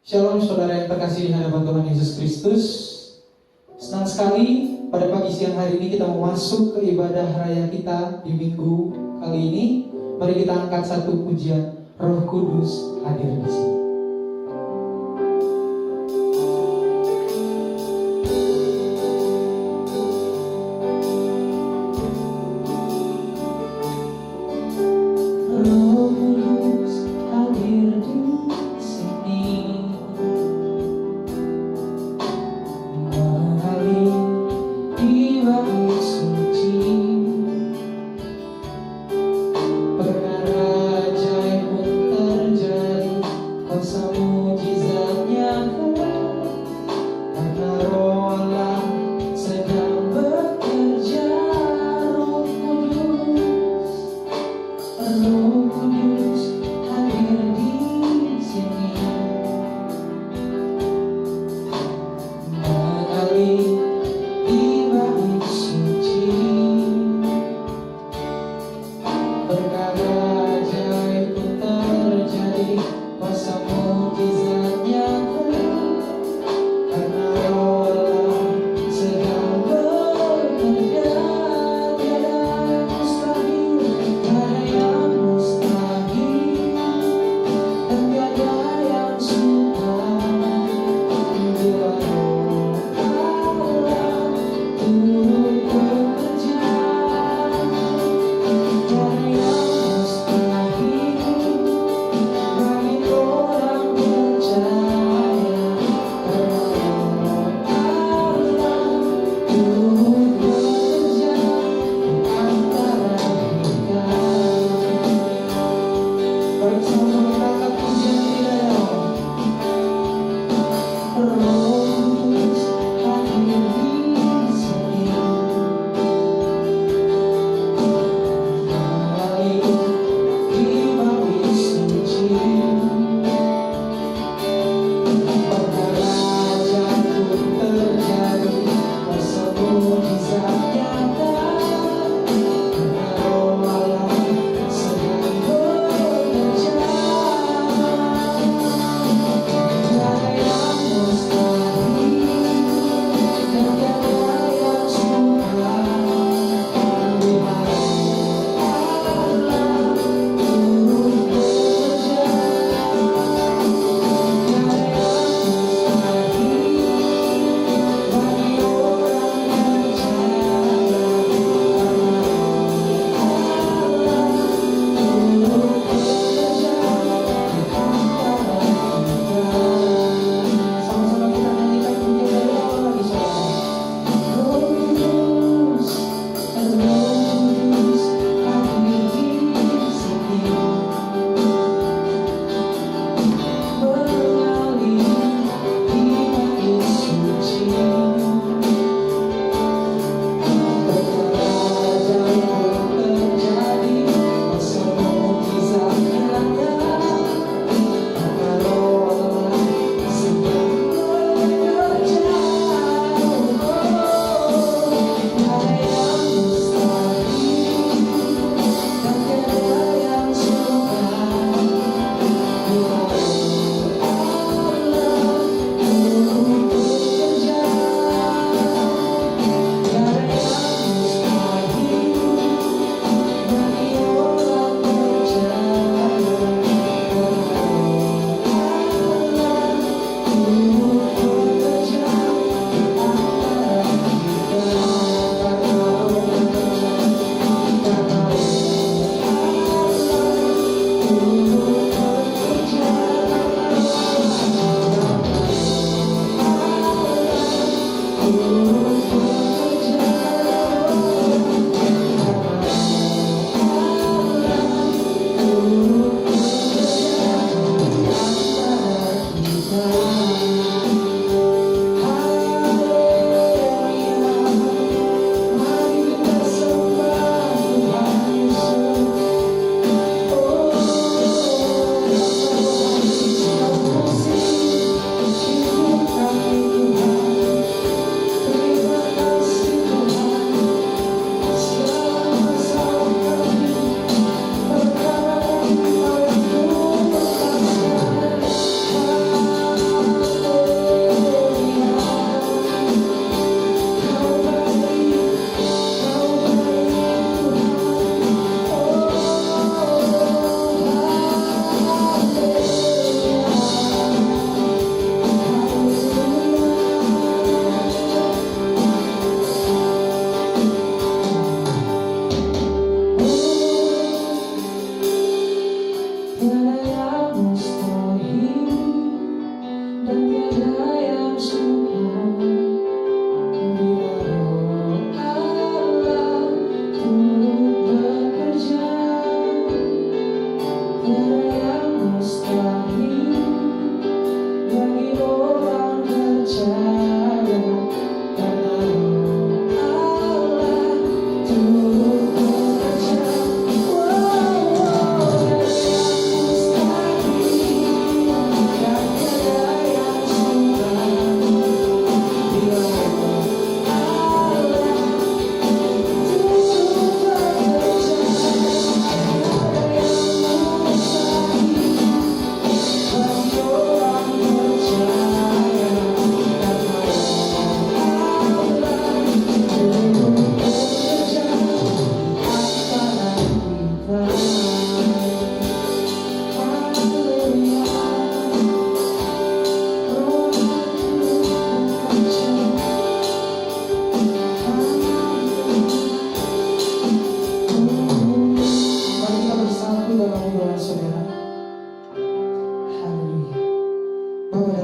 Shalom saudara yang terkasih di hadapan Tuhan Yesus Kristus. Senang sekali pada pagi siang hari ini kita mau masuk ke ibadah raya kita di minggu kali ini. Mari kita angkat satu pujian, Roh Kudus hadir di sini.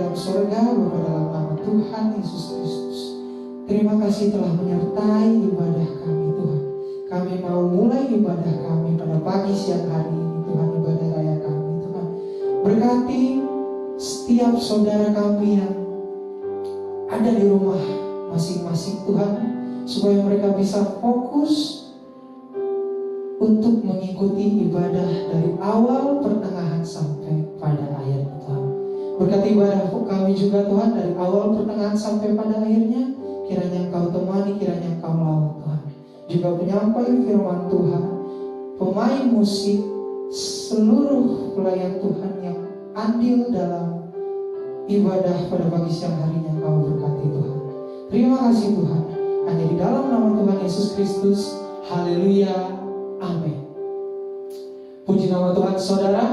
dalam surga, Bapa dalam nama Tuhan Yesus Kristus. Terima kasih telah menyertai ibadah kami Tuhan. Kami mau mulai ibadah kami pada pagi siang hari ini Tuhan, ibadah raya kami Tuhan. Berkati setiap saudara kami yang ada di rumah masing-masing Tuhan, supaya mereka bisa fokus untuk mengikuti ibadah dari awal, pertengahan sampai pada akhir Tuhan. Berkati ibadah kami juga Tuhan, dari awal, pertengahan sampai pada akhirnya. Kiranya Engkau temani, kiranya Engkau lawan Tuhan. Juga penyampai firman Tuhan, pemain musik, seluruh pelayan Tuhan yang andil dalam ibadah pada pagi siang harinya, Engkau berkati Tuhan. Terima kasih Tuhan. Hanya di dalam nama Tuhan Yesus Kristus. Haleluya. Amin. Puji nama Tuhan saudara.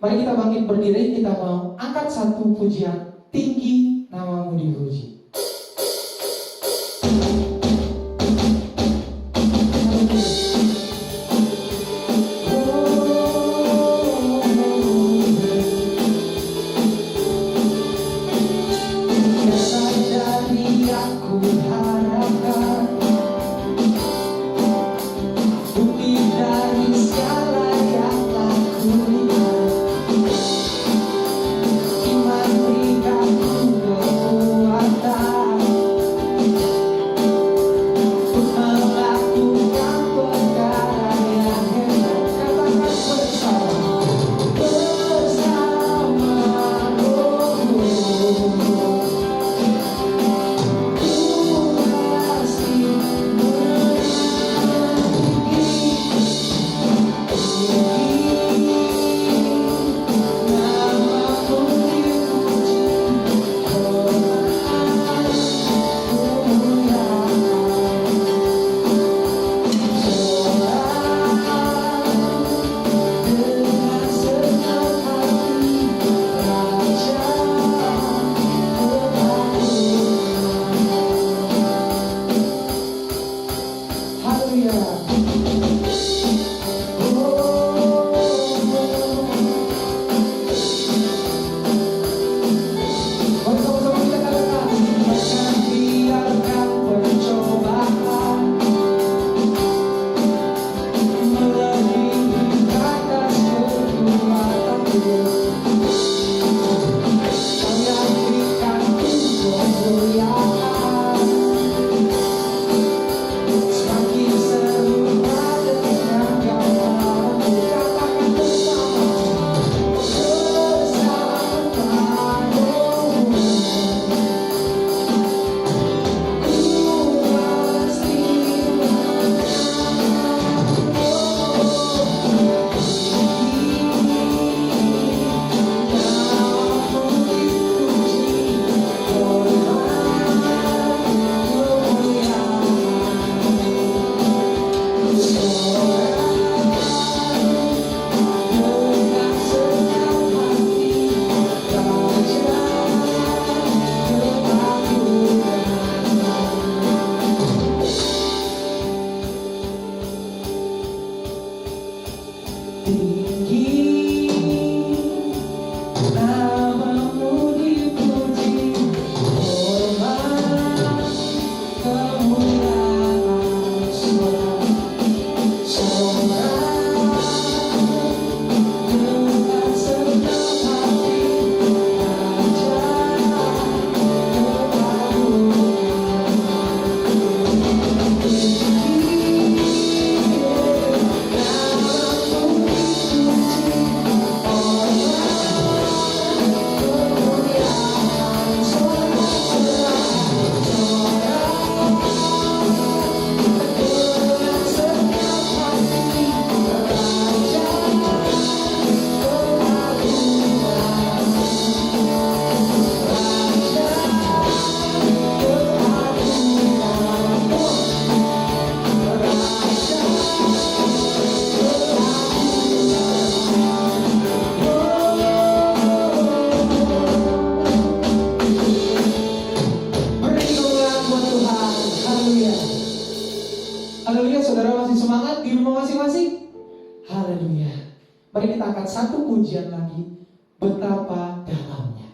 Mari kita bangkit berdiri. Kita mau angkat satu pujian. Tinggi namamu dipuji. Mari kita angkat satu pujian lagi. Betapa dalamnya.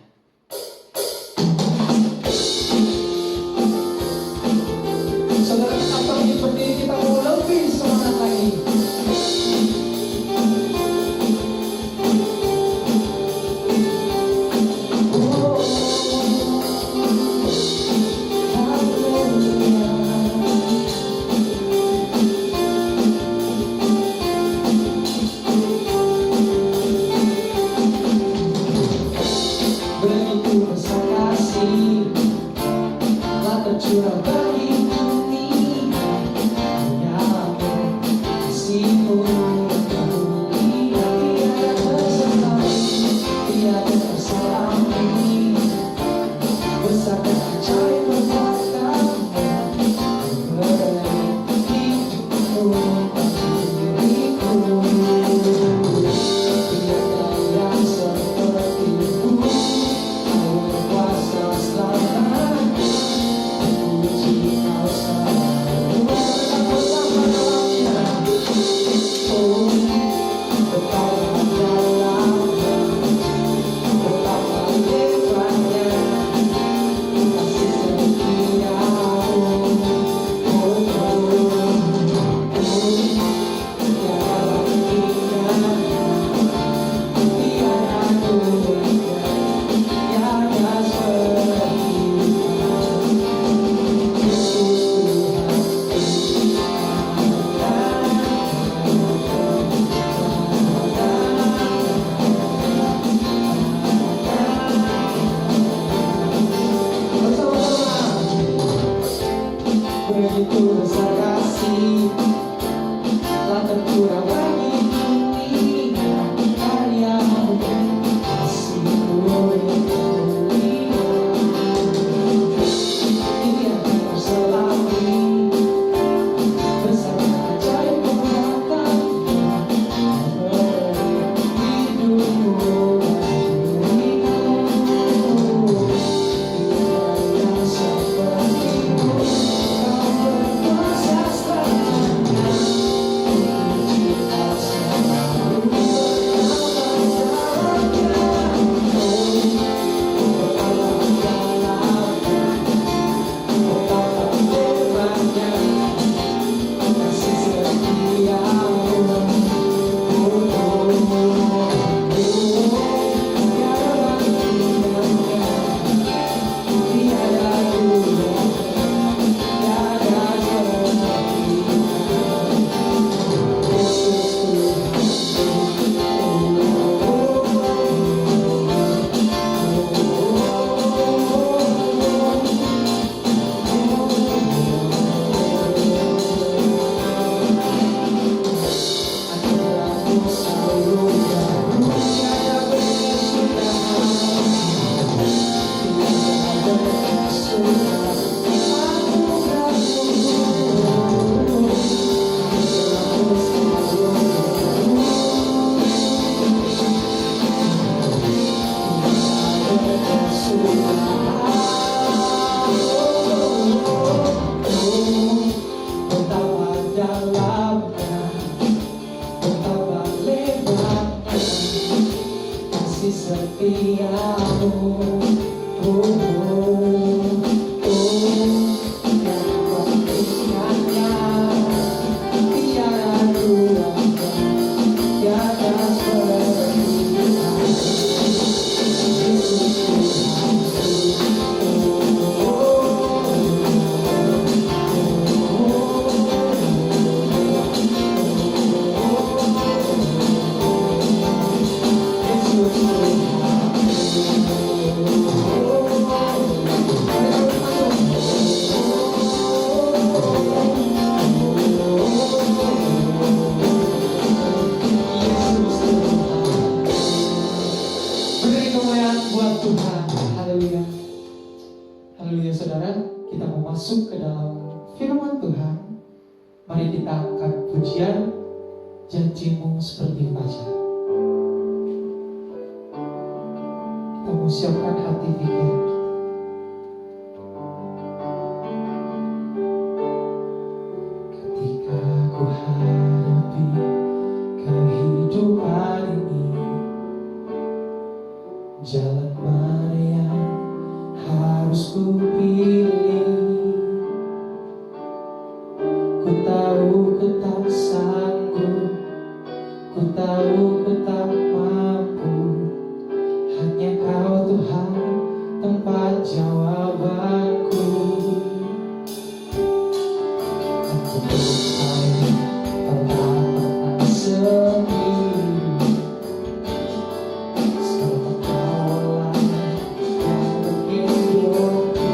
tercurah bagi dunia. Hanya kasih-Mu yang mulia, tiada tersaingi, besar dan ajaib perbuatan-Mu, beri hidupku bagi diriku. Tiada yang seperti-Mu, Kau berkuasa selamanya. Puji Kau selalu bersama-lamanya. Oh, betapa dalamnya, betapa lebarnya kasih setia-Mu. Oh, tiada indah, tiada dunia, tiada seperti-Mu. Yesus begitu besar kasih telah tercurah bagi dunia. Karya-Mu, kasih-Mu yang mulia, tiada terselangi, besar dan ajaib perbuatan-Mu, beri hidupku bagi diriku. Tiada yang seperti-Mu, Kau berkuasa selamanya. Puji Kau selalu bersama-lamanya. Oh, betapa dalamnya, betapa lebarnya kasih setia-Mu. Tiada bandingannya, tiada dunia, tiada seperti-Mu. Anugerah-Mu selalu baru, tiada berkesudahan, tiada berkesudahan. Anugerah-Mu selalu baru, betapa dalamnya, betapa lebarnya kasih setia-Mu. Tiada bandingannya, tiada duanya, tiada seperti-Mu. Yesus beri kemuliaan buat Tuhan. Haleluya. Haleluya saudara, kita mau masuk ke dalam firman Tuhan. Mari kita angkat pujian, janji-Mu seperti fajar. Kita mau siapkan hati pikiran kita. Ketika ku hadapi kehidupan ini, jalan mana yang harus ku pilih? Ku tahu ku tak sanggup, ku tahu ku tak mampu. Hanya Kau Tuhan tempat jawabanku. Aku percaya Kau tak pernah sendiri. Serta Kaulah yang menggendongku.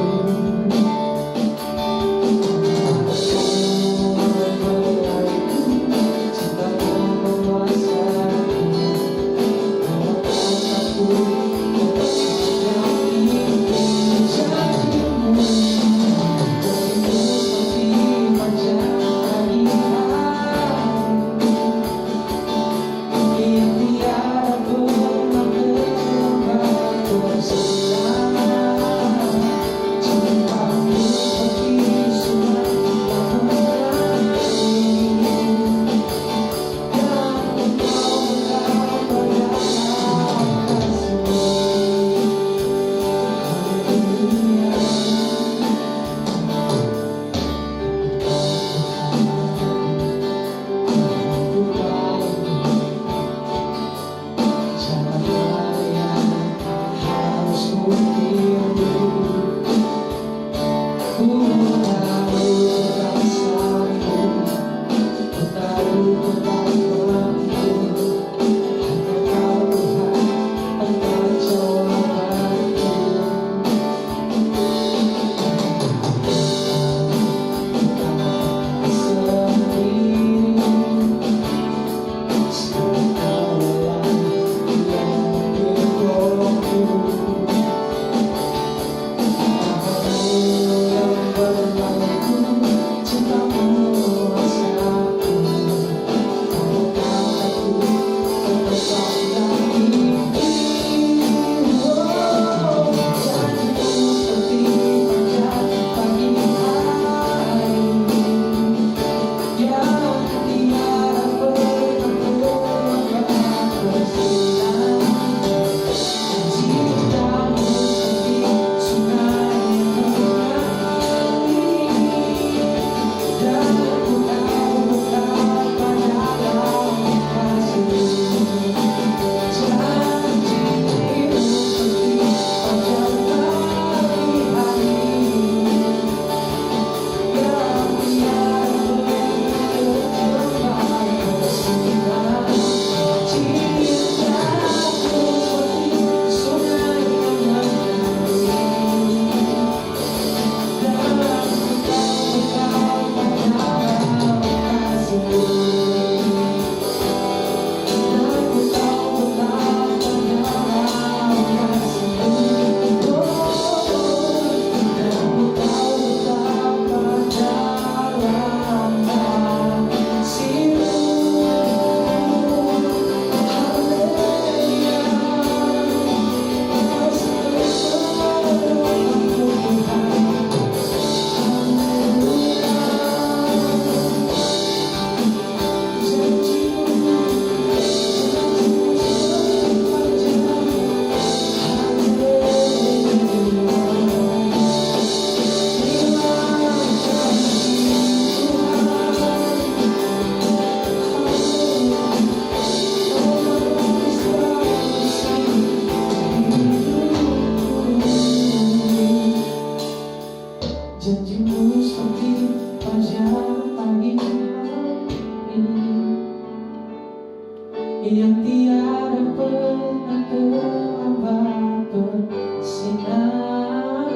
yang tiada pernah terlambat bersinar.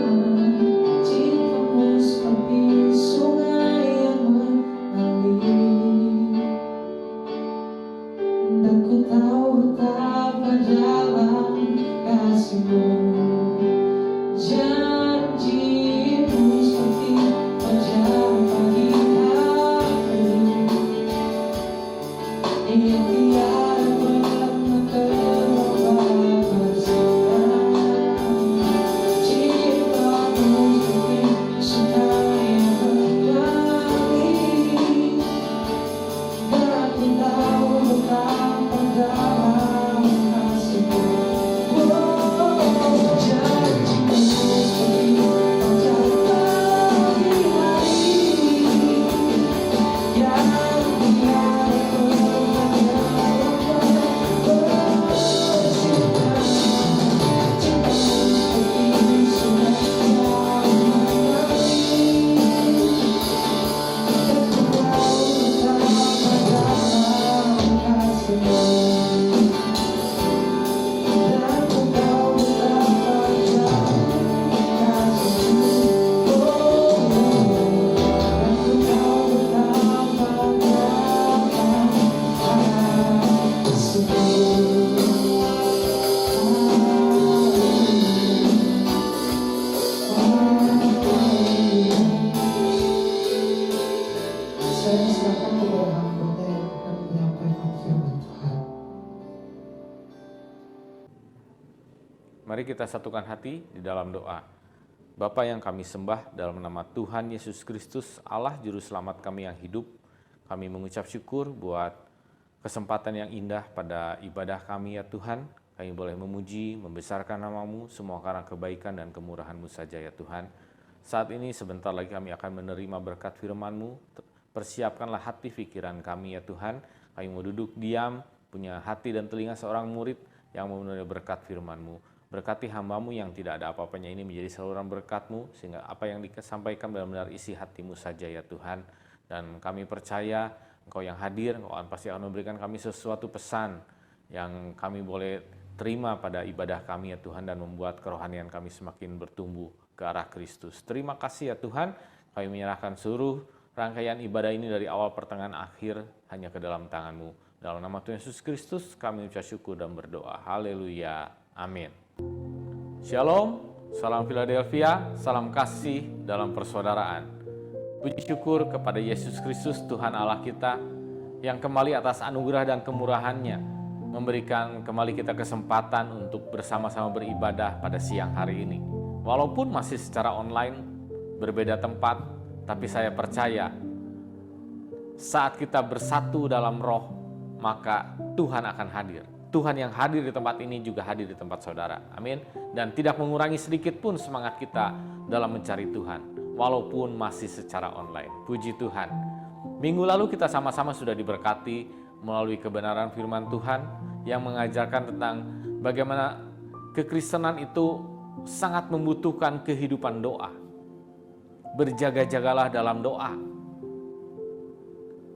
Cintamu seperti sungai yang mengalir, dan ku tahu betapa dalam kasihmu. Janjimu seperti fajar pagi hari yang tiada pernah terlambat bersinar. Cintamu seperti sungai yang mengalir, dan ku tahu betapa dalam kasihmu. Janjimu seperti fajar pagi hari yang tiada saya serahkan kepada hamba yang akan menyampaikan firman Tuhan. Mari kita satukan hati di dalam doa. Bapa yang kami sembah, dalam nama Tuhan Yesus Kristus, Allah Juru Selamat kami yang hidup, kami mengucap syukur buat kesempatan yang indah pada ibadah kami ya Tuhan. Kami boleh memuji, membesarkan nama-Mu, semua karena kebaikan dan kemurahan-Mu saja ya Tuhan. Saat ini sebentar lagi kami akan menerima berkat firman-Mu. Persiapkanlah hati pikiran kami ya Tuhan. Kami mau duduk diam, punya hati dan telinga seorang murid yang mau menerima berkat firman-Mu. Berkati hamba-Mu yang tidak ada apa-apanya ini menjadi saluran berkat-Mu, sehingga apa yang disampaikan benar-benar isi hati-Mu saja ya Tuhan. Dan kami percaya Engkau yang hadir, Engkau pasti akan memberikan kami sesuatu pesan yang kami boleh terima pada ibadah kami ya Tuhan, dan membuat kerohanian kami semakin bertumbuh ke arah Kristus. Terima kasih ya Tuhan, kami menyerahkan seluruh rangkaian ibadah ini dari awal pertengahan akhir hanya ke dalam tangan-Mu. Dalam nama Tuhan Yesus Kristus kami ucap syukur dan berdoa. Haleluya. Amin. Shalom, salam Philadelphia, salam kasih dalam persaudaraan. Puji syukur kepada Yesus Kristus Tuhan Allah kita yang kembali atas anugerah dan kemurahan-Nya memberikan kembali kita kesempatan untuk bersama-sama beribadah pada siang hari ini. Walaupun masih secara online, berbeda tempat, tapi saya percaya saat kita bersatu dalam roh, maka Tuhan akan hadir. Tuhan yang hadir di tempat ini juga hadir di tempat saudara. Amin. Dan tidak mengurangi sedikit pun semangat kita dalam mencari Tuhan, walaupun masih secara online. Puji Tuhan. Minggu lalu kita sama-sama sudah diberkati melalui kebenaran firman Tuhan yang mengajarkan tentang bagaimana kekristenan itu sangat membutuhkan kehidupan doa. Berjaga-jagalah dalam doa.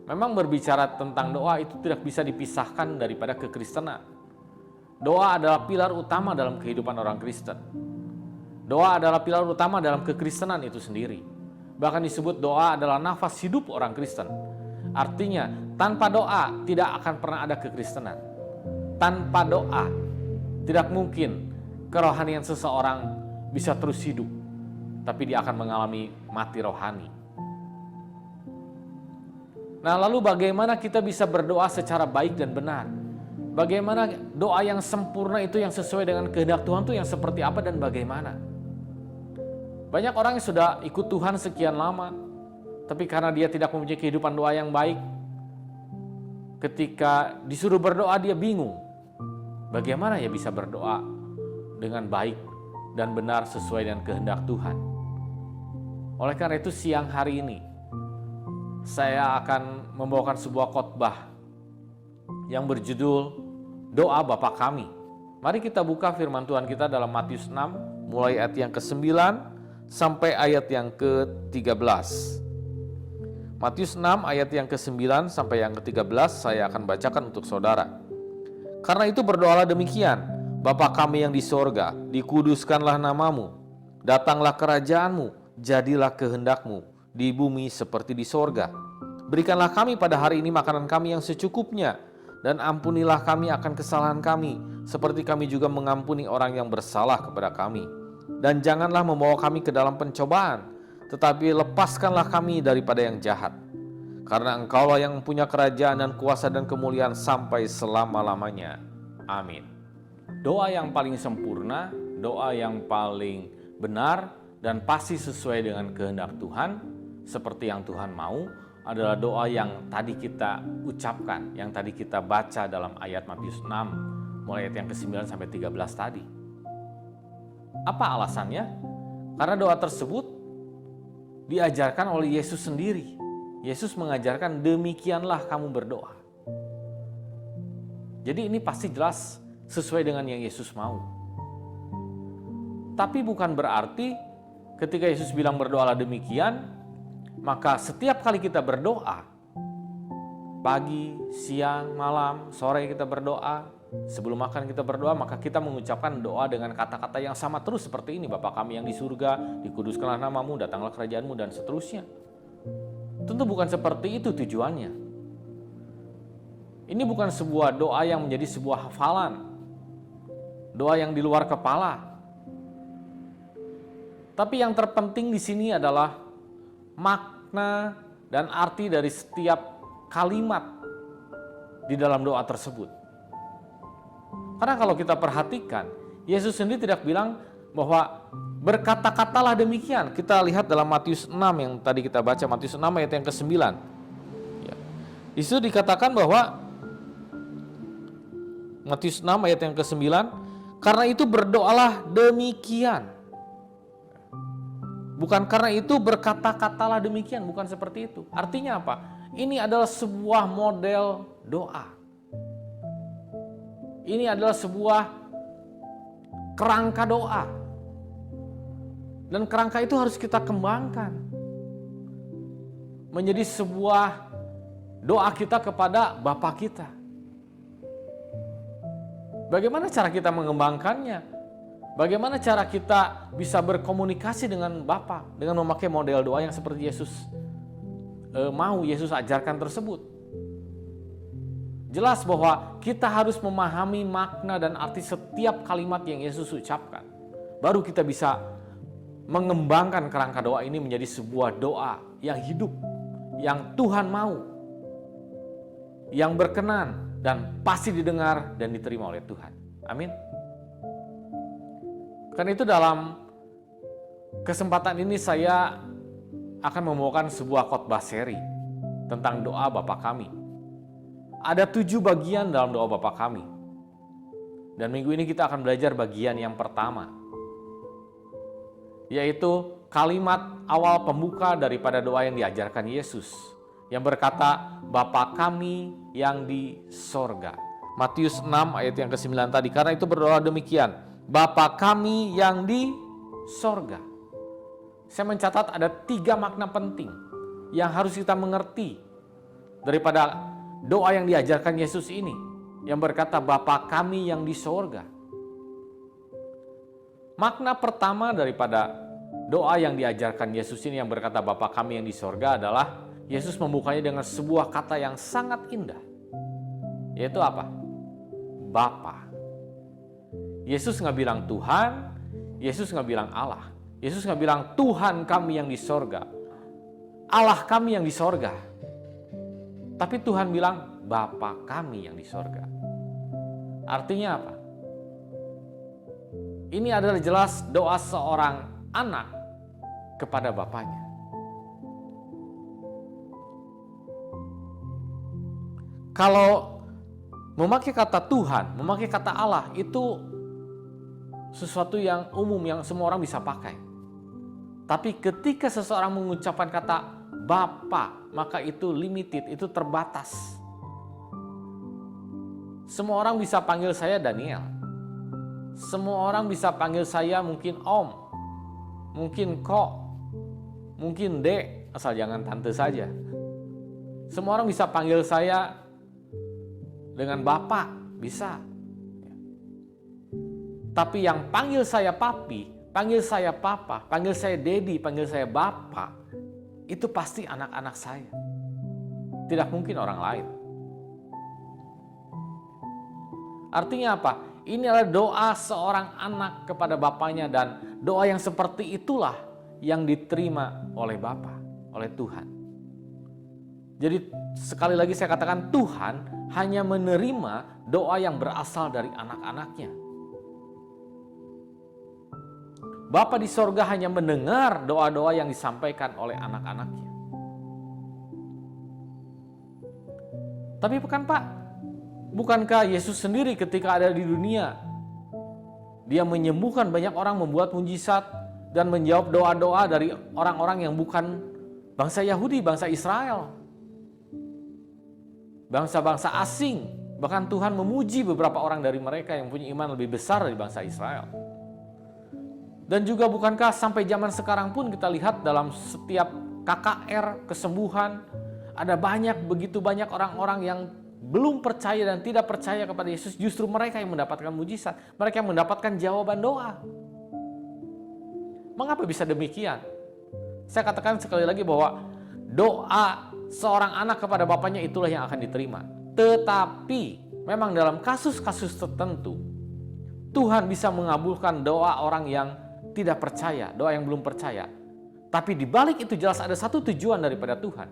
Memang berbicara tentang doa itu tidak bisa dipisahkan daripada kekristenan. Doa adalah pilar utama dalam kehidupan orang Kristen. Doa adalah pilar utama dalam kekristenan itu sendiri. Bahkan disebut doa adalah nafas hidup orang Kristen. Artinya, tanpa doa tidak akan pernah ada kekristenan. Tanpa doa tidak mungkin kerohanian seseorang bisa terus hidup, tapi dia akan mengalami mati rohani. Nah, lalu bagaimana kita bisa berdoa secara baik dan benar? Bagaimana doa yang sempurna itu yang sesuai dengan kehendak Tuhan itu yang seperti apa dan bagaimana? Banyak orang yang sudah ikut Tuhan sekian lama, tapi karena dia tidak mempunyai kehidupan doa yang baik, ketika disuruh berdoa dia bingung. Bagaimana ya bisa berdoa dengan baik dan benar sesuai dengan kehendak Tuhan? Oleh karena itu siang hari ini, saya akan membawakan sebuah khotbah yang berjudul Doa Bapa Kami. Mari kita buka firman Tuhan kita dalam Matius 6, mulai ayat yang ke-9 sampai ayat yang ke-13. Matius 6 ayat yang ke-9 sampai yang ke-13 saya akan bacakan untuk saudara. Karena itu berdoalah demikian, Bapa kami yang di sorga, dikuduskanlah namamu, datanglah kerajaanmu, jadilah kehendakmu, di bumi seperti di sorga. Berikanlah kami pada hari ini makanan kami yang secukupnya, dan ampunilah kami akan kesalahan kami, seperti kami juga mengampuni orang yang bersalah kepada kami. Dan janganlah membawa kami ke dalam pencobaan, tetapi lepaskanlah kami daripada yang jahat. Karena Engkaulah yang punya kerajaan dan kuasa dan kemuliaan sampai selama-lamanya. Amin. Doa yang paling sempurna, doa yang paling benar, dan pasti sesuai dengan kehendak Tuhan, seperti yang Tuhan mau, adalah doa yang tadi kita ucapkan, yang tadi kita baca dalam ayat Matius 6, mulai ayat yang ke-9 sampai 13 tadi. Apa alasannya? Karena doa tersebut diajarkan oleh Yesus sendiri. Yesus mengajarkan demikianlah kamu berdoa. Jadi ini pasti jelas sesuai dengan yang Yesus mau. Tapi bukan berarti ketika Yesus bilang berdoalah demikian, maka setiap kali kita berdoa, pagi, siang, malam, sore kita berdoa, sebelum makan kita berdoa, maka kita mengucapkan doa dengan kata-kata yang sama terus seperti ini. Bapa kami yang di surga, dikuduskanlah namamu, datanglah kerajaanmu, dan seterusnya. Tentu bukan seperti itu tujuannya. Ini bukan sebuah doa yang menjadi sebuah hafalan, doa yang di luar kepala. Tapi yang terpenting di sini adalah makna dan arti dari setiap kalimat di dalam doa tersebut. Karena kalau kita perhatikan, Yesus sendiri tidak bilang bahwa berkata-katalah demikian. Kita lihat dalam Matius 6 yang tadi kita baca, Matius 6 ayat yang ke-9. Ya. Di situ dikatakan bahwa Matius 6 ayat yang ke-9, karena itu berdoalah demikian. Bukan karena itu berkata-katalah demikian, bukan seperti itu. Artinya apa? Ini adalah sebuah model doa. Ini adalah sebuah kerangka doa. Dan kerangka itu harus kita kembangkan menjadi sebuah doa kita kepada Bapa kita. Bagaimana cara kita mengembangkannya? Bagaimana cara kita bisa berkomunikasi dengan Bapa dengan memakai model doa yang seperti Yesus Yesus ajarkan tersebut? Jelas bahwa kita harus memahami makna dan arti setiap kalimat yang Yesus ucapkan. Baru kita bisa mengembangkan kerangka doa ini menjadi sebuah doa yang hidup, yang Tuhan mau, yang berkenan dan pasti didengar dan diterima oleh Tuhan. Amin. Karena itu dalam kesempatan ini saya akan membawakan sebuah khotbah seri tentang doa Bapa Kami. Ada 7 bagian dalam doa Bapa Kami. Dan minggu ini kita akan belajar bagian yang pertama, yaitu kalimat awal pembuka daripada doa yang diajarkan Yesus, yang berkata, Bapa Kami yang di sorga. Matius 6 ayat yang ke-9 tadi. Karena itu berdoa demikian, Bapa Kami yang di sorga. Saya mencatat ada 3 makna penting yang harus kita mengerti daripada doa yang diajarkan Yesus ini, yang berkata Bapa Kami yang di sorga. Makna pertama daripada doa yang diajarkan Yesus ini yang berkata Bapa Kami yang di sorga adalah Yesus membukanya dengan sebuah kata yang sangat indah. Yaitu apa? Bapa. Yesus nggak bilang Tuhan, Yesus nggak bilang Allah. Yesus nggak bilang Tuhan kami yang di sorga, Allah kami yang di sorga. Tapi Tuhan bilang Bapa kami yang di sorga. Artinya apa? Ini adalah jelas doa seorang anak kepada bapaknya. Kalau memakai kata Tuhan, memakai kata Allah itu sesuatu yang umum yang semua orang bisa pakai. Tapi ketika seseorang mengucapkan kata Bapa, maka itu limited, itu terbatas. Semua orang bisa panggil saya Daniel. Semua orang bisa panggil saya mungkin Om, mungkin Kok, mungkin Dek, asal jangan tante saja. Semua orang bisa panggil saya dengan Bapak, bisa. Tapi yang panggil saya Papi, panggil saya Papa, panggil saya Dedi, panggil saya Bapak, itu pasti anak-anak saya. Tidak mungkin orang lain. Artinya apa? Ini adalah doa seorang anak kepada bapaknya, dan doa yang seperti itulah yang diterima oleh Bapa, oleh Tuhan. Jadi sekali lagi saya katakan, Tuhan hanya menerima doa yang berasal dari anak-anaknya. Bapa di sorga hanya mendengar doa-doa yang disampaikan oleh anak-anaknya. Tapi bukan Pak, bukankah Yesus sendiri ketika ada di dunia, Dia menyembuhkan banyak orang, membuat mujizat, dan menjawab doa-doa dari orang-orang yang bukan bangsa Yahudi, bangsa Israel, bangsa-bangsa asing. Bahkan Tuhan memuji beberapa orang dari mereka yang punya iman lebih besar dari bangsa Israel. Dan juga bukankah sampai zaman sekarang pun kita lihat dalam setiap KKR kesembuhan, ada begitu banyak orang-orang yang belum percaya dan tidak percaya kepada Yesus, justru mereka yang mendapatkan mujizat, mereka yang mendapatkan jawaban doa. Mengapa bisa demikian? Saya katakan sekali lagi bahwa doa seorang anak kepada bapaknya itulah yang akan diterima. Tetapi memang dalam kasus-kasus tertentu Tuhan bisa mengabulkan doa orang yang tidak percaya, doa yang belum percaya. Tapi di balik itu jelas ada satu tujuan daripada Tuhan,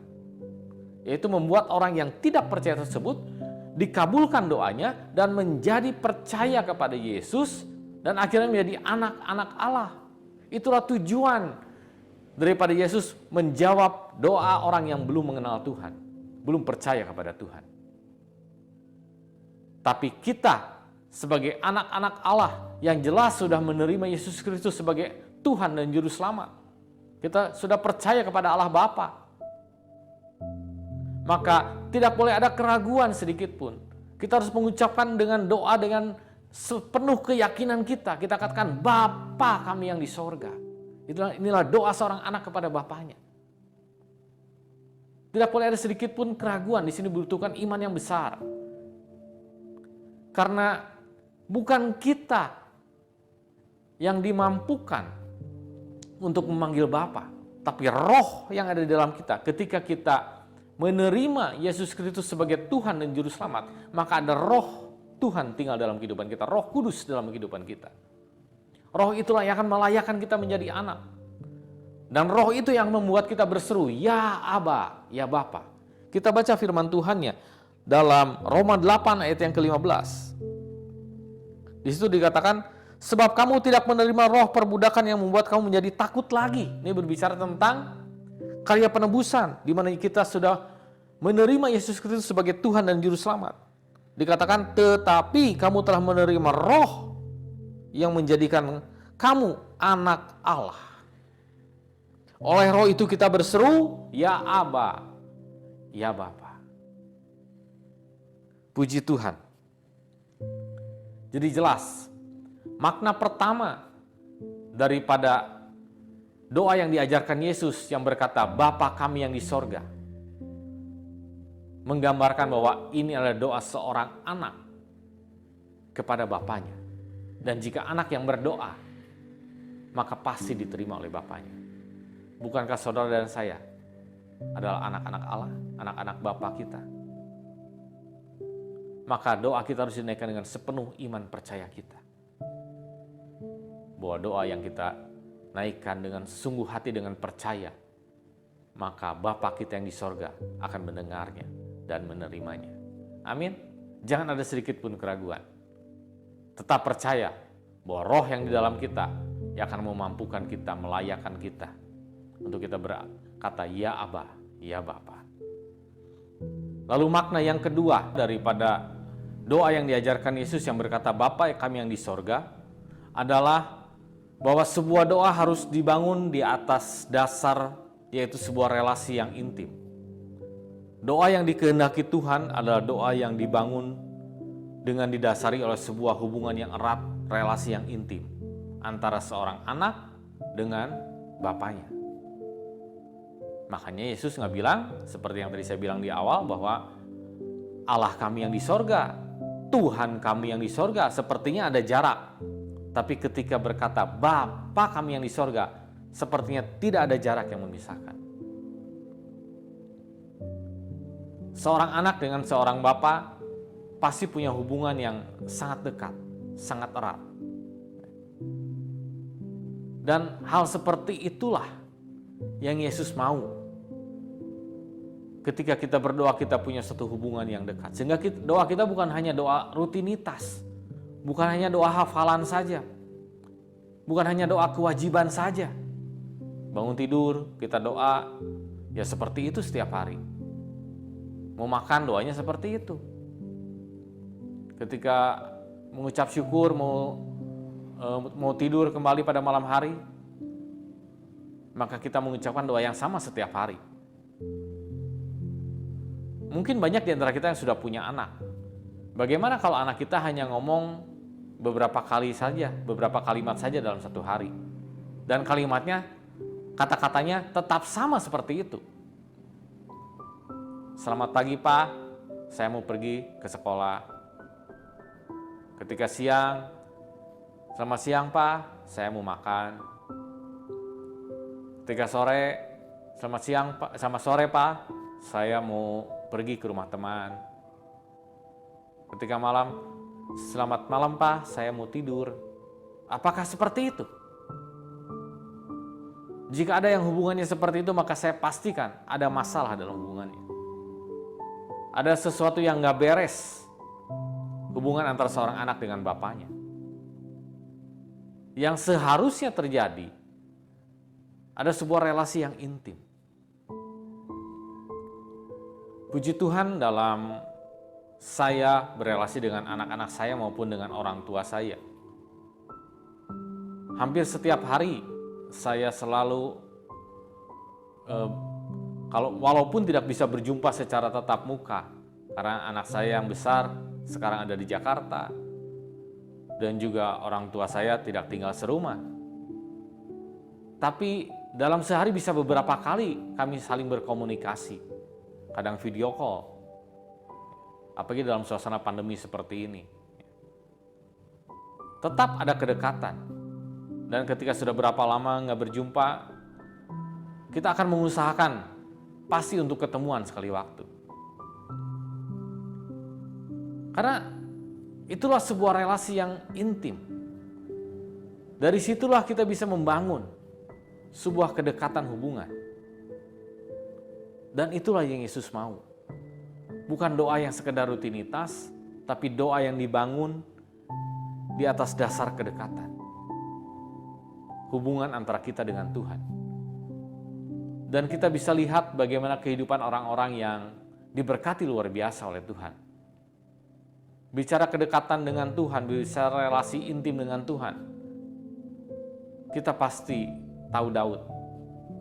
yaitu membuat orang yang tidak percaya tersebut dikabulkan doanya dan menjadi percaya kepada Yesus dan akhirnya menjadi anak-anak Allah. Itulah tujuan daripada Yesus menjawab doa orang yang belum mengenal Tuhan, belum percaya kepada Tuhan. Tapi kita sebagai anak-anak Allah yang jelas sudah menerima Yesus Kristus sebagai Tuhan dan Juru Selamat, kita sudah percaya kepada Allah Bapa, maka tidak boleh ada keraguan sedikit pun. Kita harus mengucapkan dengan doa dengan sepenuh keyakinan kita katakan Bapa kami yang di sorga. Inilah doa seorang anak kepada bapaknya. Tidak boleh ada sedikit pun keraguan. Di sini dibutuhkan iman yang besar. Karena bukan kita yang dimampukan untuk memanggil Bapa, tapi roh yang ada di dalam kita. Ketika kita menerima Yesus Kristus sebagai Tuhan dan Juru Selamat, maka ada roh Tuhan tinggal dalam kehidupan kita, Roh Kudus dalam kehidupan kita. Roh itulah yang akan melayakkan kita menjadi anak. Dan roh itu yang membuat kita berseru, ya Aba, ya Bapa. Kita baca firman Tuhannya dalam Roma 8 ayat yang ke-15. Di situ dikatakan, sebab kamu tidak menerima roh perbudakan yang membuat kamu menjadi takut lagi. Ini berbicara tentang karya penebusan, di mana kita sudah menerima Yesus Kristus sebagai Tuhan dan Juru Selamat. Dikatakan, tetapi kamu telah menerima roh yang menjadikan kamu anak Allah. Oleh roh itu kita berseru, ya Aba, ya Bapa. Puji Tuhan. Jadi jelas, makna pertama daripada doa yang diajarkan Yesus yang berkata, Bapa kami yang di sorga, menggambarkan bahwa ini adalah doa seorang anak kepada bapaknya. Dan jika anak yang berdoa, maka pasti diterima oleh bapaknya. Bukankah saudara dan saya adalah anak-anak Allah, anak-anak Bapa kita? Maka doa kita harus dinaikkan dengan sepenuh iman percaya kita. Bahwa doa yang kita naikkan dengan sungguh hati, dengan percaya, maka Bapa kita yang di sorga akan mendengarnya dan menerimanya. Amin. Jangan ada sedikit pun keraguan. Tetap percaya bahwa roh yang di dalam kita yang akan memampukan kita, melayakkan kita untuk kita berkata, ya Aba, ya Bapa. Lalu makna yang kedua daripada doa yang diajarkan Yesus yang berkata, Bapa kami yang di sorga, adalah bahwa sebuah doa harus dibangun di atas dasar, yaitu sebuah relasi yang intim. Doa yang dikehendaki Tuhan adalah doa yang dibangun dengan didasari oleh sebuah hubungan yang erat, relasi yang intim antara seorang anak dengan bapaknya. Makanya Yesus nggak bilang, seperti yang tadi saya bilang di awal, bahwa Allah kami yang di sorga, Tuhan kami yang di sorga, sepertinya ada jarak. Tapi ketika berkata Bapa kami yang di sorga, sepertinya tidak ada jarak yang memisahkan. Seorang anak dengan seorang bapa pasti punya hubungan yang sangat dekat, sangat erat. Dan hal seperti itulah yang Yesus mau. Ketika kita berdoa, kita punya satu hubungan yang dekat. Sehingga doa kita bukan hanya doa rutinitas, bukan hanya doa hafalan saja, bukan hanya doa kewajiban saja. Bangun tidur, kita doa, ya seperti itu setiap hari. Mau makan, doanya seperti itu. Ketika mengucap syukur, mau tidur kembali pada malam hari, maka kita mengucapkan doa yang sama setiap hari. Mungkin banyak di antara kita yang sudah punya anak. Bagaimana kalau anak kita hanya ngomong beberapa kali saja, beberapa kalimat saja dalam satu hari, dan kalimatnya, kata-katanya tetap sama seperti itu. Selamat pagi Pak, saya mau pergi ke sekolah. Ketika siang, selamat siang Pak, saya mau makan. Ketika sore, selamat siang Pak, selamat sore Pak, saya mau pergi ke rumah teman. Ketika malam, selamat malam Pak, saya mau tidur. Apakah seperti itu? Jika ada yang hubungannya seperti itu, maka saya pastikan ada masalah dalam hubungannya. Ada sesuatu yang gak beres hubungan antara seorang anak dengan bapaknya. Yang seharusnya terjadi, ada sebuah relasi yang intim. Puji Tuhan, dalam saya berelasi dengan anak-anak saya maupun dengan orang tua saya, hampir setiap hari saya selalu walaupun tidak bisa berjumpa secara tatap muka, karena anak saya yang besar sekarang ada di Jakarta, dan juga orang tua saya tidak tinggal serumah. Tapi dalam sehari bisa beberapa kali kami saling berkomunikasi, kadang video call, apalagi dalam suasana pandemi seperti ini. Tetap ada kedekatan, dan ketika sudah berapa lama nggak berjumpa, kita akan mengusahakan pasti untuk ketemuan sekali waktu. Karena itulah sebuah relasi yang intim. Dari situlah kita bisa membangun sebuah kedekatan hubungan. Dan itulah yang Yesus mau. Bukan doa yang sekedar rutinitas, tapi doa yang dibangun di atas dasar kedekatan. Hubungan antara kita dengan Tuhan. Dan kita bisa lihat bagaimana kehidupan orang-orang yang diberkati luar biasa oleh Tuhan. Bicara kedekatan dengan Tuhan, bicara relasi intim dengan Tuhan, kita pasti tahu Daud,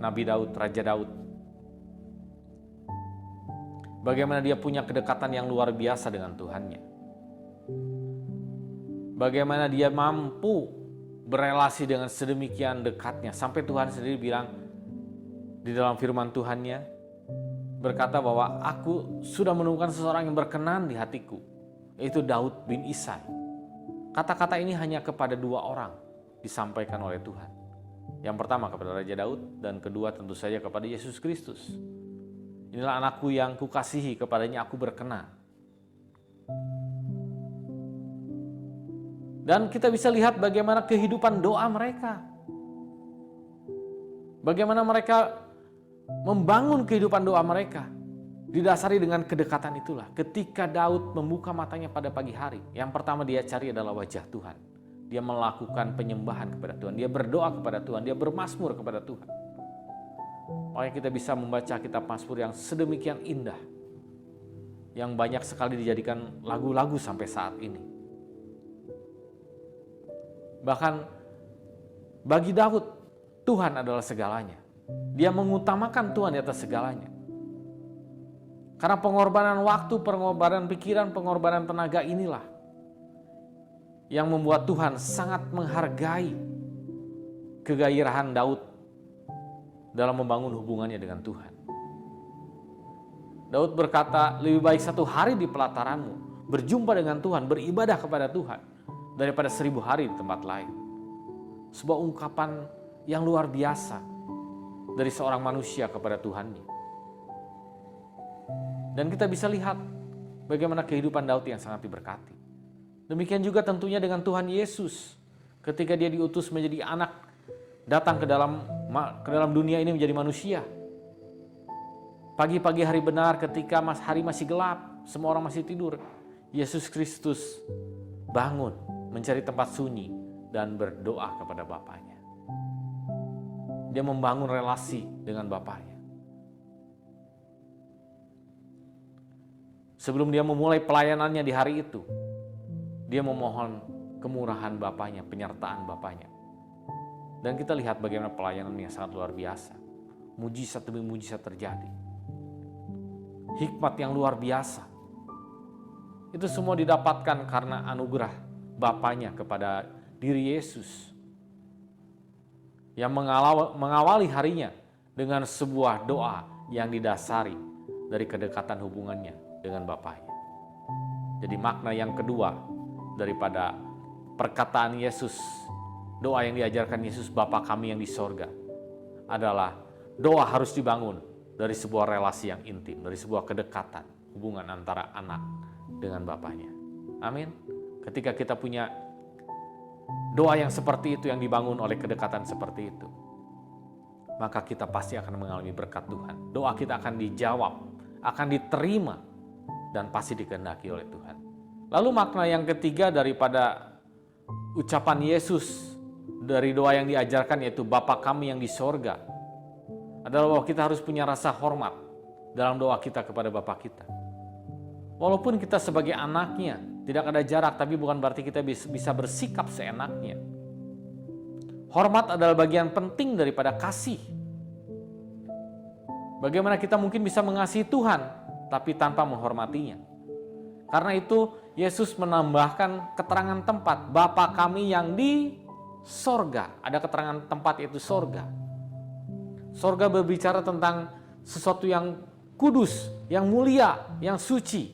Nabi Daud, Raja Daud. Bagaimana dia punya kedekatan yang luar biasa dengan Tuhannya. Bagaimana dia mampu berelasi dengan sedemikian dekatnya, sampai Tuhan sendiri bilang di dalam firman Tuhannya, berkata bahwa aku sudah menemukan seseorang yang berkenan di hatiku, yaitu Daud bin Isai. Kata-kata ini hanya kepada dua orang disampaikan oleh Tuhan. Yang pertama kepada Raja Daud, dan kedua tentu saja kepada Yesus Kristus. Inilah anakku yang kukasihi, kepadanya aku berkenan. Dan kita bisa lihat bagaimana kehidupan doa mereka. Bagaimana mereka membangun kehidupan doa mereka. Didasari dengan kedekatan itulah. Ketika Daud membuka matanya pada pagi hari, yang pertama dia cari adalah wajah Tuhan. Dia melakukan penyembahan kepada Tuhan. Dia berdoa kepada Tuhan. Dia bermazmur kepada Tuhan. Makanya kita bisa membaca kitab Mazmur yang sedemikian indah. Yang banyak sekali dijadikan lagu-lagu sampai saat ini. Bahkan bagi Daud, Tuhan adalah segalanya. Dia mengutamakan Tuhan di atas segalanya. Karena pengorbanan waktu, pengorbanan pikiran, pengorbanan tenaga inilah yang membuat Tuhan sangat menghargai kegairahan Daud dalam membangun hubungannya dengan Tuhan. Daud berkata, lebih baik 1 hari di pelataranmu, berjumpa dengan Tuhan, beribadah kepada Tuhan, daripada 1000 hari di tempat lain. Sebuah ungkapan yang luar biasa dari seorang manusia kepada Tuhannya. Dan kita bisa lihat bagaimana kehidupan Daud yang sangat diberkati. Demikian juga tentunya dengan Tuhan Yesus. Ketika dia diutus menjadi anak, datang ke dalam dunia ini menjadi manusia. Pagi-pagi hari benar ketika hari masih gelap, semua orang masih tidur, Yesus Kristus bangun, mencari tempat sunyi dan berdoa kepada Bapanya. Dia membangun relasi dengan Bapanya. Sebelum dia memulai pelayanannya di hari itu, dia memohon kemurahan Bapanya, penyertaan Bapanya. Dan kita lihat bagaimana pelayanannya sangat luar biasa. Mujizat demi mujizat terjadi. Hikmat yang luar biasa. Itu semua didapatkan karena anugerah Bapanya kepada diri Yesus. Yang mengawali harinya dengan sebuah doa yang didasari dari kedekatan hubungannya dengan Bapanya. Jadi makna yang kedua daripada perkataan Yesus, doa yang diajarkan Yesus, Bapa kami yang di sorga, adalah doa harus dibangun dari sebuah relasi yang intim, dari sebuah kedekatan, hubungan antara anak dengan Bapanya. Amin. Ketika kita punya doa yang seperti itu, yang dibangun oleh kedekatan seperti itu, maka kita pasti akan mengalami berkat Tuhan. Doa kita akan dijawab, akan diterima, dan pasti dikehendaki oleh Tuhan. Lalu makna yang ketiga daripada ucapan Yesus dari doa yang diajarkan, yaitu Bapa kami yang di sorga, adalah bahwa kita harus punya rasa hormat dalam doa kita kepada Bapa kita. Walaupun kita sebagai anaknya tidak ada jarak, tapi bukan berarti kita bisa bersikap seenaknya. Hormat adalah bagian penting daripada kasih. Bagaimana kita mungkin bisa mengasihi Tuhan tapi tanpa menghormatinya? Karena itu Yesus menambahkan keterangan tempat, Bapa kami yang di sorga. Ada keterangan tempat, yaitu sorga. Sorga berbicara tentang sesuatu yang kudus, yang mulia, yang suci.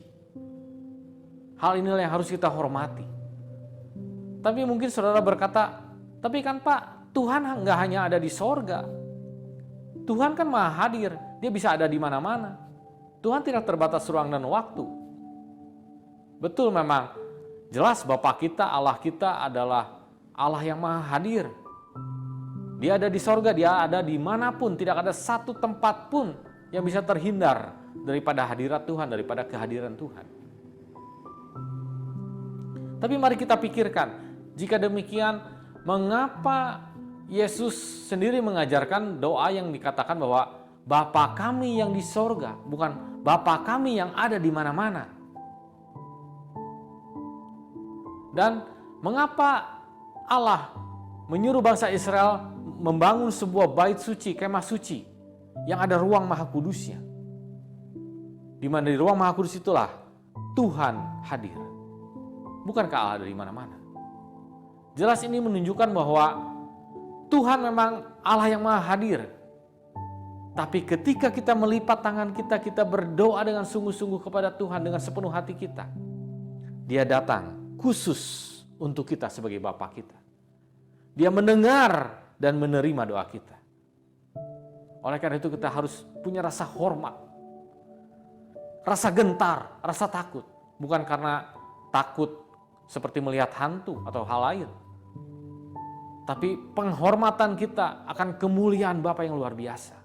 Hal inilah yang harus kita hormati. Tapi mungkin saudara berkata, tapi kan Pak, Tuhan nggak hanya ada di sorga. Tuhan kan maha hadir, dia bisa ada di mana-mana. Tuhan tidak terbatas ruang dan waktu. Betul, memang jelas Bapa kita, Allah kita adalah Allah yang maha hadir. Dia ada di sorga, dia ada dimanapun. Tidak ada satu tempat pun yang bisa terhindar daripada hadirat Tuhan, daripada kehadiran Tuhan. Tapi mari kita pikirkan, jika demikian, mengapa Yesus sendiri mengajarkan doa yang dikatakan bahwa Bapa kami yang di sorga, bukan Bapa kami yang ada di mana-mana. Dan mengapa Allah menyuruh bangsa Israel membangun sebuah bait suci, kemah suci yang ada ruang maha kudusnya, di mana di ruang maha kudus itulah Tuhan hadir, bukankah Allah ada di mana-mana? Jelas ini menunjukkan bahwa Tuhan memang Allah yang maha hadir. Tapi ketika kita melipat tangan kita, kita berdoa dengan sungguh-sungguh kepada Tuhan dengan sepenuh hati kita, Dia datang khusus untuk kita sebagai Bapa kita. Dia mendengar dan menerima doa kita. Oleh karena itu kita harus punya rasa hormat, rasa gentar, rasa takut. Bukan karena takut seperti melihat hantu atau hal lain, tapi penghormatan kita akan kemuliaan Bapa yang luar biasa.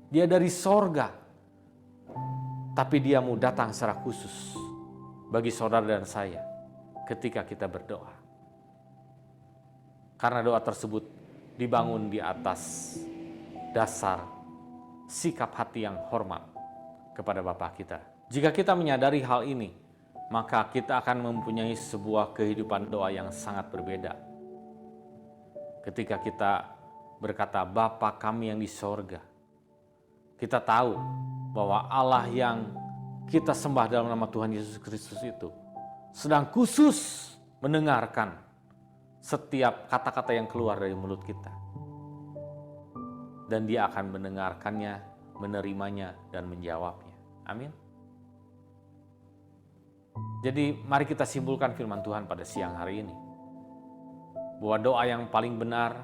Dia dari sorga, tapi Dia mau datang secara khusus bagi saudara dan saya ketika kita berdoa. Karena doa tersebut dibangun di atas dasar sikap hati yang hormat kepada Bapa kita. Jika kita menyadari hal ini, maka kita akan mempunyai sebuah kehidupan doa yang sangat berbeda. Ketika kita berkata, Bapa kami yang di sorga, kita tahu bahwa Allah yang kita sembah dalam nama Tuhan Yesus Kristus itu sedang khusus mendengarkan setiap kata-kata yang keluar dari mulut kita. Dan Dia akan mendengarkannya, menerimanya, dan menjawabnya. Amin. Jadi mari kita simpulkan firman Tuhan pada siang hari ini, bahwa doa yang paling benar,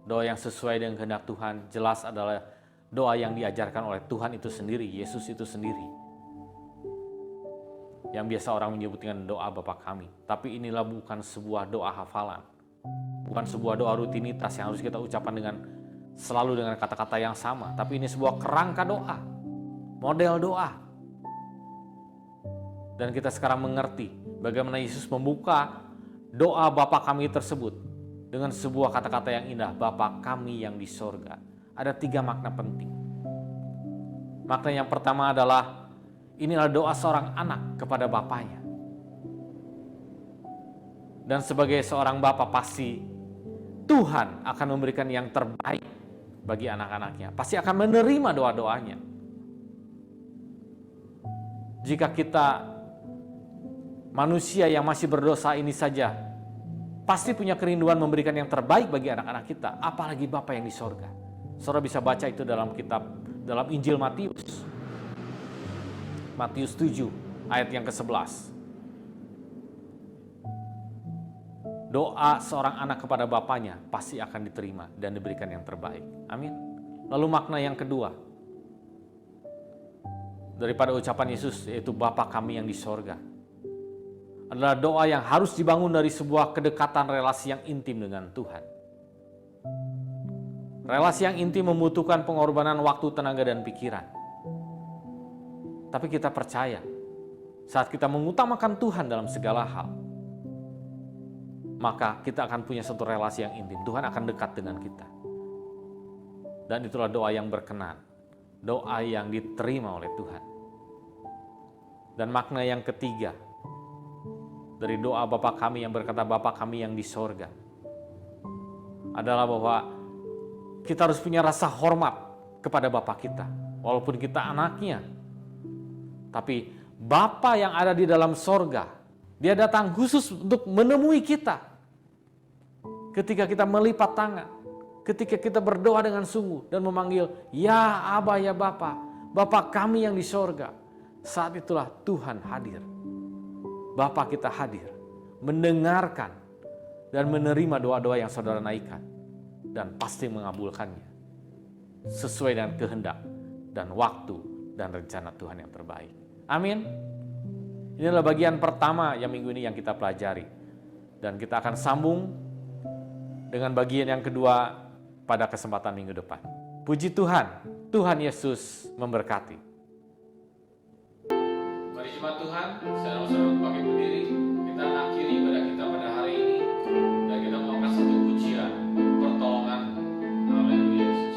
doa yang sesuai dengan kehendak Tuhan, jelas adalah doa yang diajarkan oleh Tuhan itu sendiri, Yesus itu sendiri. Yang biasa orang menyebut dengan doa Bapa kami. Tapi inilah bukan sebuah doa hafalan, bukan sebuah doa rutinitas yang harus kita ucapkan selalu dengan kata-kata yang sama. Tapi ini sebuah kerangka doa, model doa. Dan kita sekarang mengerti bagaimana Yesus membuka doa Bapa kami tersebut dengan sebuah kata-kata yang indah, Bapa kami yang di sorga. Ada 3 makna penting. Makna yang pertama adalah inilah doa seorang anak kepada bapaknya. Dan sebagai seorang bapa pasti Tuhan akan memberikan yang terbaik bagi anak-anaknya. Pasti akan menerima doa-doanya. Jika kita manusia yang masih berdosa ini saja pasti punya kerinduan memberikan yang terbaik bagi anak-anak kita, apalagi Bapa yang di sorga. Saudara bisa baca itu dalam Injil Matius 7 ayat yang ke-11. Doa seorang anak kepada bapaknya pasti akan diterima dan diberikan yang terbaik. Amin. Lalu makna yang kedua daripada ucapan Yesus, yaitu Bapa kami yang di sorga, adalah doa yang harus dibangun dari sebuah kedekatan relasi yang intim dengan Tuhan. Relasi yang intim membutuhkan pengorbanan waktu, tenaga, dan pikiran. Tapi kita percaya, saat kita mengutamakan Tuhan dalam segala hal, maka kita akan punya satu relasi yang intim. Tuhan akan dekat dengan kita. Dan itulah doa yang berkenan, doa yang diterima oleh Tuhan. Dan makna yang ketiga dari doa Bapa kami yang berkata Bapa kami yang di sorga adalah bahwa kita harus punya rasa hormat kepada Bapa kita. Walaupun kita anaknya, tapi Bapa yang ada di dalam sorga, dia datang khusus untuk menemui kita. Ketika kita melipat tangan, ketika kita berdoa dengan sungguh dan memanggil, ya Aba, ya Bapa, Bapa kami yang di sorga. Saat itulah Tuhan hadir. Bapa kita hadir, mendengarkan dan menerima doa-doa yang saudara naikkan. Dan pasti mengabulkannya. Sesuai dengan kehendak dan waktu dan rencana Tuhan yang terbaik. Amin. Ini adalah bagian pertama yang minggu ini yang kita pelajari. Dan kita akan sambung dengan bagian yang kedua pada kesempatan minggu depan. Puji Tuhan, Tuhan Yesus memberkati. Mari jemaat Tuhan, saudara-saudara bangkit berdiri. Kita akhiri ibadah kita pada hari ini. Dan kita mau angkat satu pujian, pertolongan. Haleluya Yesus.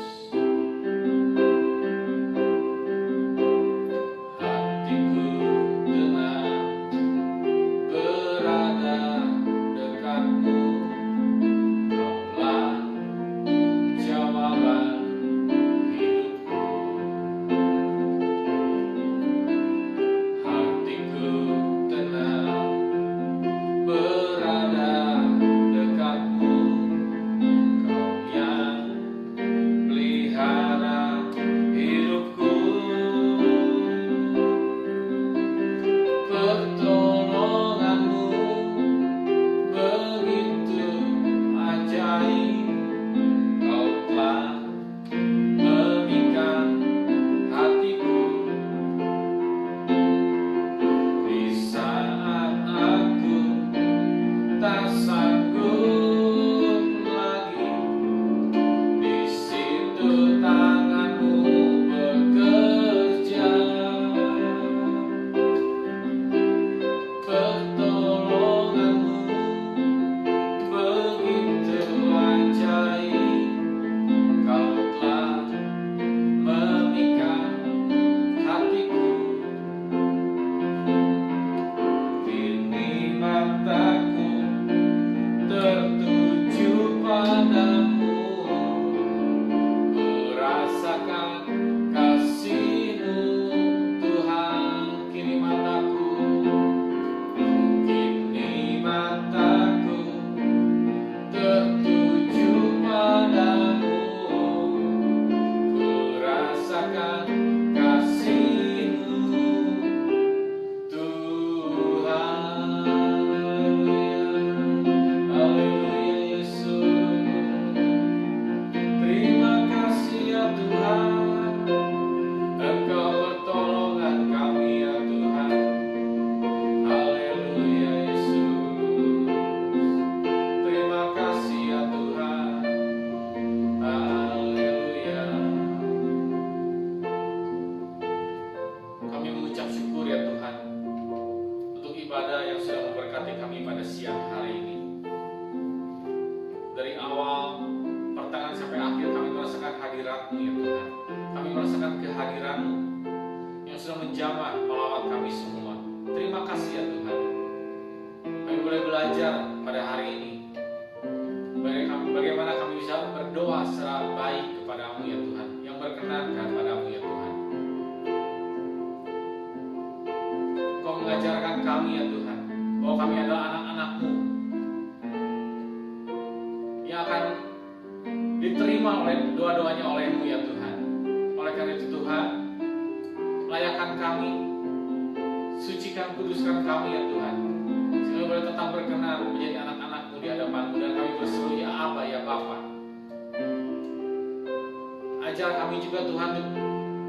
Ajar kami juga Tuhan untuk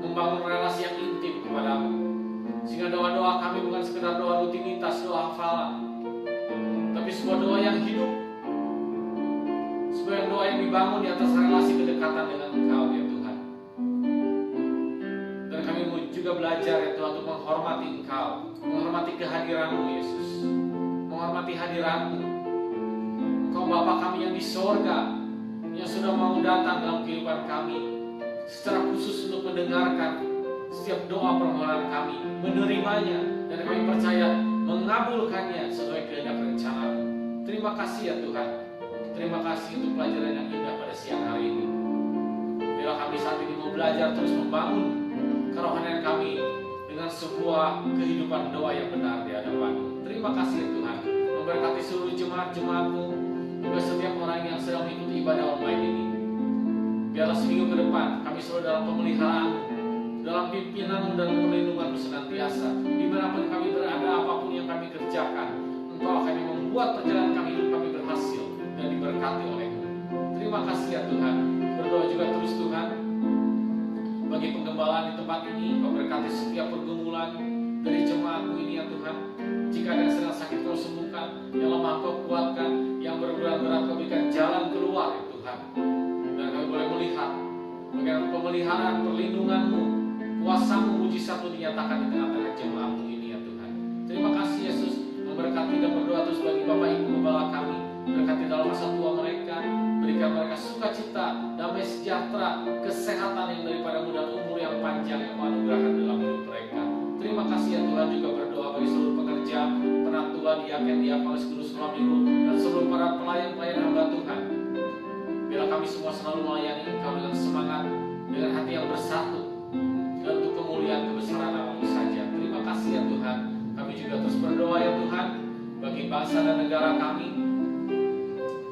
membangun relasi yang intim kepadamu. Sehingga doa-doa kami bukan sekedar doa rutinitas, doa hafalan, tapi sebuah doa yang hidup. Sebuah doa yang dibangun di atas relasi kedekatan dengan Engkau ya Tuhan. Dan kami juga belajar ya Tuhan untuk menghormati Engkau, menghormati kehadiran-Mu Yesus, menghormati hadirat-Mu. Engkau Bapa kami yang di sorga, yang sudah mau datang dalam kehidupan kami secara khusus untuk mendengarkan setiap doa permohonan kami, menerimanya, dan kami percaya mengabulkannya sesuai kehendak rencana-Mu. Terima kasih ya Tuhan. Terima kasih untuk pelajaran yang indah pada siang hari ini. Bila kami saat ini mau belajar terus membangun kerohanian kami dengan dengan sebuah kehidupan doa yang benar di hadapan-Mu. Terima kasih ya Tuhan, memberkati seluruh jemaat-jemaat-Mu, juga setiap orang yang sedang mengikuti ibadah online ini. Biarlah seminggu ke depan kami selalu dalam pemeliharaan-Mu, dalam pimpinan-Mu dan perlindungan-Mu senantiasa. Dimanapun kami berada, apapun yang kami kerjakan, Engkau akan membuat perjalanan kami, hidup kami berhasil dan diberkati oleh-Mu. Terima kasih ya Tuhan. Berdoa juga terus Tuhan bagi penggembalaan di tempat ini. Kau berkati setiap pergumulan dari jemaat-Mu ini ya Tuhan. Jika ada yang sedang sakit Kau sembuhkan, yang lemah Kau kuatkan, yang berberat Kau berikan jalan keluar ya Tuhan. Dan kami boleh melihat bagaimana pemeliharaan perlindungan-Mu, kuasa-Mu, mujizat-Mu dinyatakan di tengah-tengah jemaat-Mu ini ya Tuhan. Terima kasih Yesus. Memberkati dan berdoa terus bagi Bapak Ibu Gembala kami. Berkati dalam masa tua mereka, berikan mereka sukacita, damai sejahtera, kesehatan yang daripada-Mu dan umur yang panjang yang menganugerahkan dalam hidup mereka. Terima kasih ya Tuhan. Juga berdoa bagi seluruh pekerja, penatua, diaken, diakonis, kudus malam minggu, dan seluruh para pelayan-pelayan hamba Tuhan. Biarlah kami semua selalu melayani Engkau dengan semangat, dengan hati yang bersatu, dan untuk kemuliaan kebesaran nama-Mu saja. Terima kasih ya Tuhan. Kami juga terus berdoa ya Tuhan bagi bangsa dan negara kami.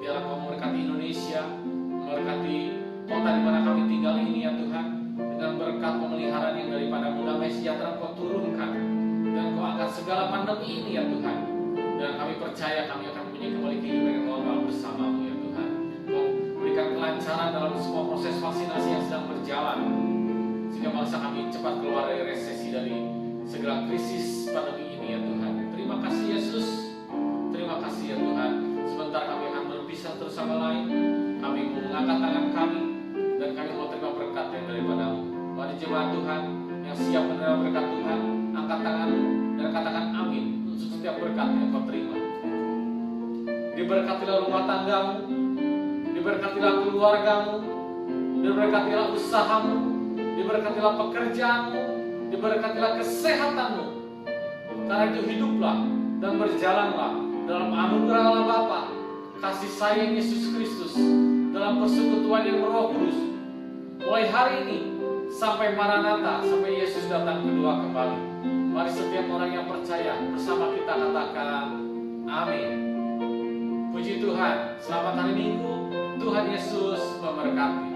Biarlah Kau memberkati Indonesia, memberkati kota di mana kami tinggal ini ya Tuhan, dengan berkat pemeliharaan yang daripada-Mu, damai sejahtera Kau turunkan, dan Kau angkat segala pandemi ini ya Tuhan. Dan kami percaya kami akan mempunyai kembali kehidupan yang normal bersama-Mu ya Tuhan. Kau berikan kelancaran dalam semua proses vaksinasi yang sedang berjalan, sehingga bangsa kami cepat keluar dari resesi, dari segala krisis pandemi ini ya Tuhan. Terima kasih Yesus. Terima kasih ya Tuhan. Sebentar kami akan berpisah terus sama lain. Kami mau mengangkat tangan kami, dan kami mau terima berkat yang daripada-Mu. Mari jemaat Tuhan yang siap menerima berkat Tuhan, angkat tanganmu dan katakan amin untuk setiap berkat yang kau terima. Diberkatilah rumah tanggamu, diberkatilah keluargamu, diberkatilah usahamu, diberkatilah pekerjaanmu, diberkatilah kesehatanmu. Karena itu hiduplah dan berjalanlah dalam anugerah Allah Bapa, kasih sayang Yesus Kristus, dalam persekutuan yang Roh Kudus, mulai hari ini sampai Maranatha, sampai Yesus datang kedua kembali. Mari setiap orang yang percaya bersama kita katakan amin. Puji Tuhan. Selamat hari Minggu. Tuhan Yesus memberkati.